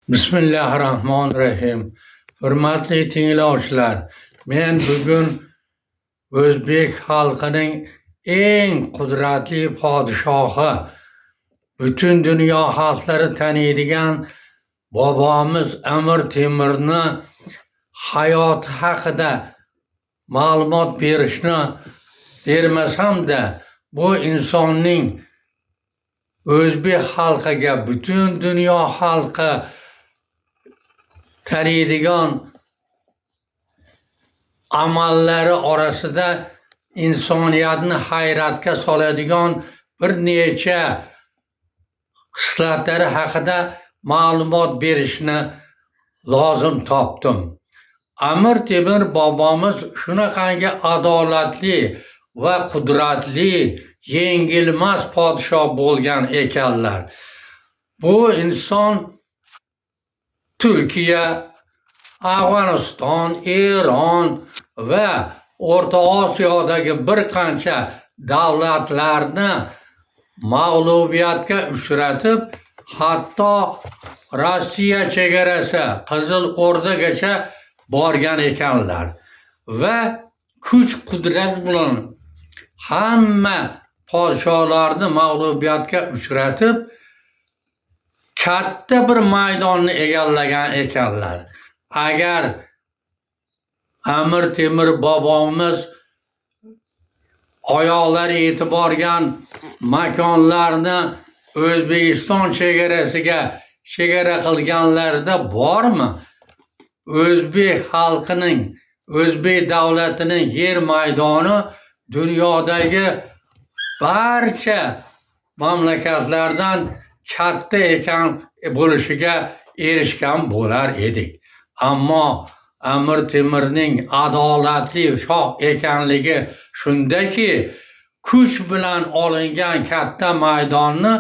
Bismillahirrahmanirrahim. Hurmatli tinglovchilar, men bugun o'zbek xalqining eng qudratli podshohi, butun dunyo xalqlari taniydigan bobomiz Amir Temurni hayoti haqida ma'lumot bermasam-da, bu insonning o'zbek xalqiga, butun dunyo xalqi taniydigan amallari orasida insoniyatni hayratga soladigan bir necha xislatlari haqida ma'lumot berishni lozim topdim. Amir Temur bobomiz shunaqangi adolatli va qudratli, yengilmas podshoh bo'lgan ekanlar. Bu inson Turkiya, Afg'oniston, Eron va O'rta Osiyodagi bir qancha davlatlarni mag'lubiyatga uchratib, hatto Rossiya chegarasi Qizil O'rdagacha borgan ekanlar va kuch-qudrat bilan hamma podsholarni mag'lubiyatga uchratib, katta bir maydonni egallagan ekanlar. Agar Amir Temur bobomiz oyoqlari yetib borgan makonlarni O'zbekiston chegarasiga chegara qilganlarida bormi? O'zbek xalqining, O'zbek davlatining yer maydoni dunyodagi barcha mamlakatlardan katta ekan bo'lishiga erishgan bo'lar edik. Ammo Amir Temurning adolatli shoh ekanligi shundaki, kuch bilan olingan katta maydonni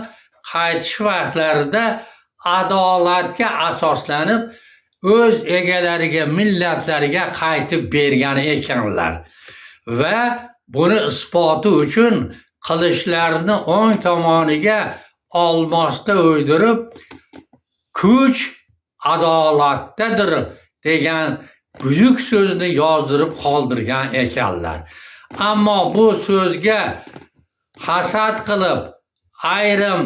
qaytish vaqtlarida adolatga asoslanib o'z egalariga, millatlariga qaytib bergan ekanlar va buni isboti uchun qilichlarini o'ng tomoniga olmosda o'ydirib, kuch adolatdadir degan buyuk so'zni yozdirib qoldirgan ekanlar. Ammo bu so'zga hasad qilib ayrim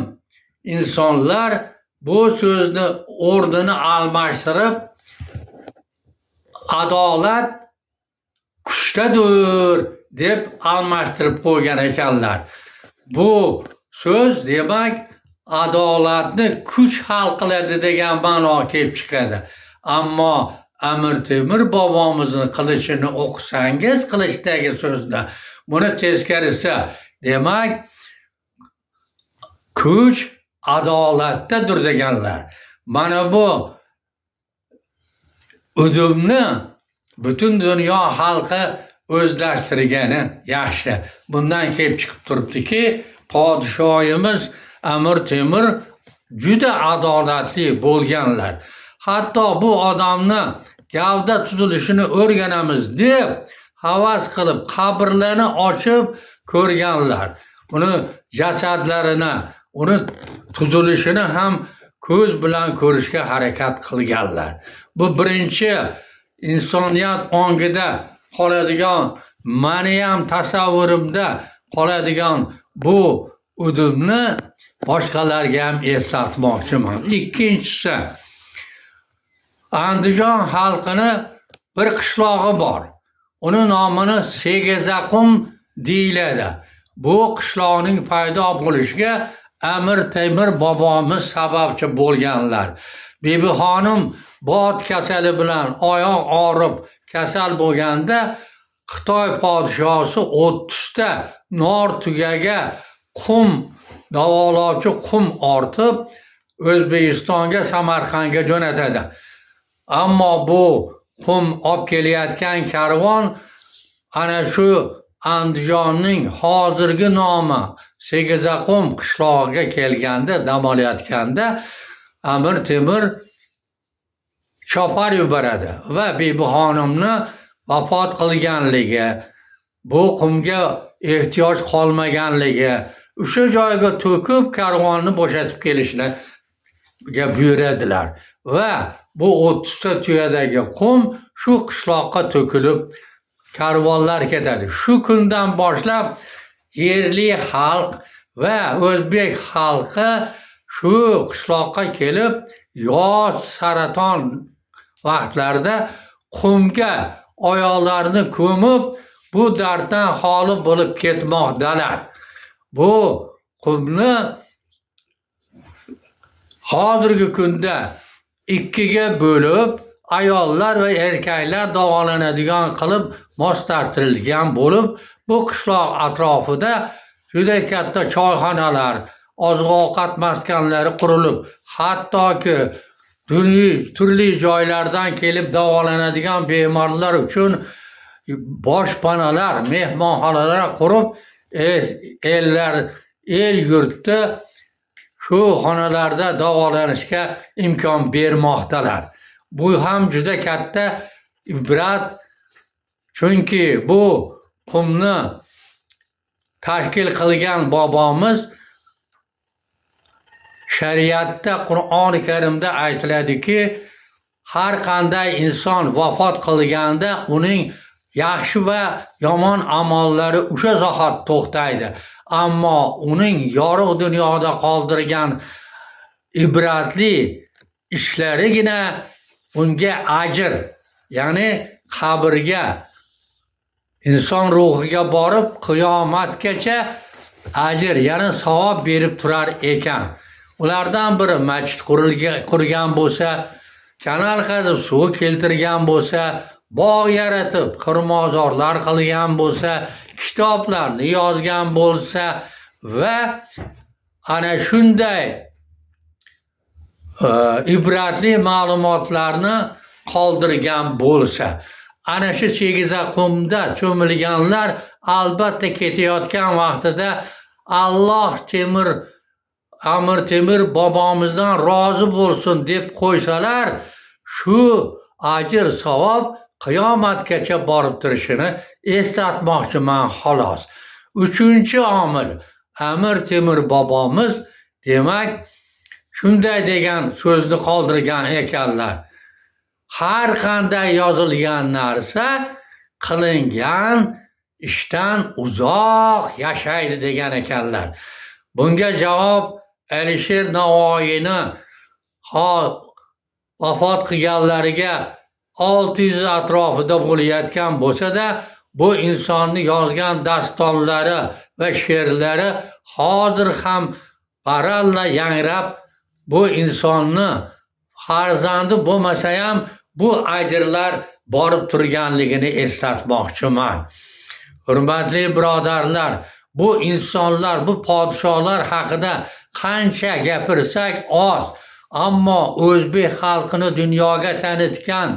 insonlar bu so'zni o'rnini almashtirib, adolat kuchdadir deb almashtirib qo'ygan ekanlar. Bu so'z demak adolatni kuch hal qiladi degan ma'no kelib chiqadi. Ammo Amir Temur bobomizni qilichini o'qisangiz, qilichdagi so'zni, buni teskarisi, demak kuch adolatdadir deganlar. Mana bu udumni butun dunyo xalqi o'zlashtirgani yaxshi. Bundan kelib chiqib turibdiki, podshoyimiz Amir Temur juda adolatli bo'lganlar. Hatto bu odamni gavda tuzilishini o'rganamiz deb havas qilib qabrlarni ochib ko'rganlar. Uni jasadlarini, uni tuzilishini ham ko'z bilan ko'rishga harakat qilganlar. Bu birinchi insoniyat ongida qoladigan, meni ham tasavvurimda qoladigan bu udumni boshqalarga ham eslatmoqchiman. Ikkinchisi, Andijon xalqini bir qishlog'i bor. Uni nomini Segizaqum deyiladi. Bu qishloqning paydo bo'lishiga Amir Temur bobomiz sababchi bo'lganlar. Bibixonim bot kasali bilan oyoq og'rib kasal bo'lganda Xitoy podshosi 30 ta nor tugaga qum, davolovchi qum ortib O'zbekistonga, Samarqandga jo'natadi. Ammo bu qum olib kelayotgan karvon ana shu Andijonning hozirgi nomi Segizaqum qishlog'iga kelganda, dam olayotganda Amir Temur chopar yuboradi va Bibixonimni vafot qilganligi, bu qumga ehtiyoj qolmaganligi, o'sha joyga to'kib karvonni bo'shatib kelishni buyuradilar. va bu 30 ta tuyadagi qum shu qishloqqa to'kilib karvonlar ketadi. Shu kundan boshlab yerli xalq va o'zbek xalqi shu qishloqqa kelib, yoz saraton vaqtlarida qumga oyoqlarini ko'mib, bu darddan xoli bo'lib ketmoqdalar. Bu qumni hozirgi kunda ikkiga bo'lib, ayollar va erkaklar davolanadigan qilib moslashtirilingan bo'lib, bu qishloq atrofida juda katta choyxonalar, oziq-ovqat maskanlari qurilib, hattoki turli joylardan kelib davolanadigan bemorlar uchun boshpanalar, mehmonxonalar qurib, el yurtda shu xonalarda davolanishga imkon bermoqdalar. Bu ham juda katta ibrat, chunki bu qumni tashkil qilgan bobomiz shariatda, Qur'oni Karimda aytiladiki, har qanday inson vafot qilganda uning yaxshi va yomon amollari o'sha zahot to'xtaydi. Ammo uning yorug' dunyoda qoldirgan ibratli ishlarigina unga ajr, ya'ni qabrga, inson ruhiga borib qiyomatgacha ajr, ya'ni savob berib turar ekan. Ulardan biri masjid qurgan bo'lsa, kanal qazib suv keltirgan bo'lsa, bog' yaratib xirmozorlar qilgan bo'lsa, kitoblarni yozgan bo'lsa va ana shunday ibratli ma'lumotlarni qoldirgan bo'lsa, ana shu Chegizaqumda cho'milganlar albatta ketayotgan vaqtida Alloh Amir Temur bobomizdan rozi bo'lsin deb qo'ysalar, shu ajr savob qiyomatgacha borib turishini eslatmoqchiman xolos. 3-omil Amir Temur bobomiz demak shunday degan so'zni qoldirgan ekanlar. Har qanday yozilgan narsa qilingan ishdan uzoq yashaydi degan ekanlar. Bunga javob Alisher Navoiyni vafot qilganlariga 600 atrofida bo'layotgan bo'lsa-da, bu insonni yozgan dastonlari va she'rlari hozir ham baralla yangrab, bu insonni farzandi bo'lmasa ham bu ajrlar borib turganligini eslatmoqchiman. Hurmatli birodarlar, bu insonlar, bu podsholar haqida qancha gapirsak oz, ammo o'zbek xalqini dunyoga tanitgan,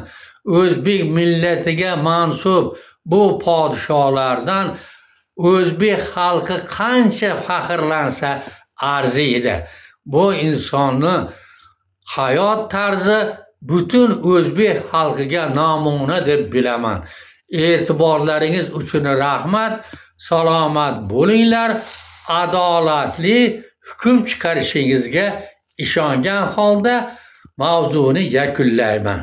o'zbek millatiga mansub bu podsholardan o'zbek xalqi qancha faxrlansa arziydi. Bu insonni hayot tarzi butun o'zbek xalqiga namuna deb bilaman. E'tiborlaringiz uchun rahmat. Salomat bo'linglar. Adolatli hukm chiqarishingizga ishongan holda mavzuni yakunlayman.